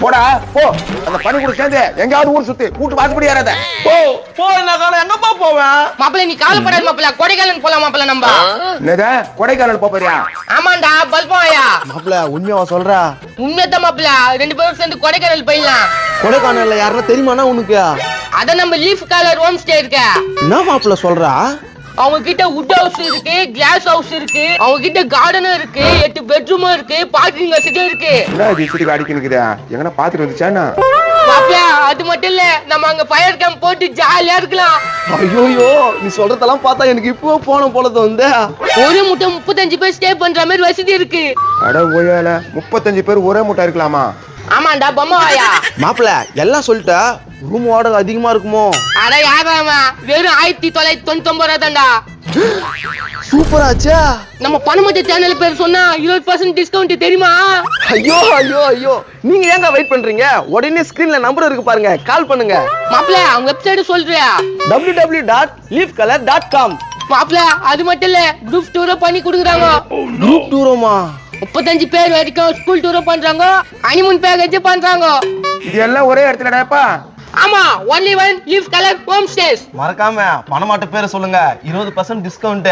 போடா போ. அந்த பனி கூட சேர்ந்து எங்கயாவது ஊர் சுத்தி கூட்டு வாசப்படி ஏறாத. போ என்ன காலம் எங்கப்பா போவேன்? மாப்பிள்ள நீ கவலைப்படாத மாப்பிள்ள, கொடைக்கானல் போலாம் மாப்பிள்ள நம்ம. என்னது கொடைக்கானல் போறியா? ஆமாண்டா பல்பாயா. மாப்பிள்ள உண்மையாவா சொல்றா? உண்மையதான் மாப்பிள்ள, 2 பேரும் சேர்ந்து கொடைக்கானல் போயிடலாம். கொடைக்கானல்ல யாருன்னா தெரியுமாண்ணா உனக்கு? அத நம்ம லீஃப் கலர் ஹோம் ஸ்டே இருக்க. என்ன மாப்பிள்ள சொல்றா? அவங்க கிட்ட வுட் ஹவுஸ் இருக்கு, கிளாஸ் ஹவுஸ் இருக்கு, அவங்க கிட்ட கார்டனும் இருக்கு, 8 பெட்ரூமும் இருக்கு, பார்க்கிங் வசதி இருக்கு. என்ன இப்படி அடிக்க நிக்குதா? எங்கனா பாத்துட்டு வந்துச்சானா? மாப்பிள்ள அது மட்டும் இல்ல, நம்ம அங்க ஃபயர் கேம்ப் போட்டு ஜாலியா இருக்கலாம். ஐயோயோ நீ சொல்றதெல்லாம் பார்த்தா எனக்கு இப்போ போன போல தோணுது. ஒரு முட்டை 35 பேர் ஸ்டே பண்ற மாதிரி வசதி இருக்கு. அட ஓயால 35 பேர் ஒரே மூட்டை இருக்கலாமா? ஆமாண்டா பொம்மாயா. மாப்பிள்ள எல்லாம் சொல்லிட்டா ரூம் வாடகை அதிகமா இருக்குமோ? அட யாராம வெறும் 1999 ரூபா தான்டா. சூப்பராச்சா. நம்ம பணமத்த சேனல் பேர் சொன்னா 20% டிஸ்கவுண்ட் தெரியுமா? ஐயோ ஐயோ ஐயோ நீங்க ஏங்க வெயிட் பண்றீங்க? உடனே ஸ்கிரீன்ல நம்பர் இருக்கு பாருங்க, கால் பண்ணுங்க. மாப்பிள்ள அவங்க வெப்சைட் சொல்றியா? www.leafcolor.com. மாப்பிள்ள அது மட்டும் இல்ல, குரூப் டூரோ பண்ணி கொடுக்குறாங்க. குரூப் டூரோமா? 35 பேர் வரைக்கும் ஸ்கூல் டூரோ பண்றாங்க, ஹனிமூன் பேக்கேஜ் பண்றாங்க. இது எல்லாம் ஒரே இடத்துலடாப்பா? ஆமா, only one leaf color home stays. மறக்காம பணமாட்ட பேரை சொல்லுங்க, 20% டிஸ்கவுண்ட்.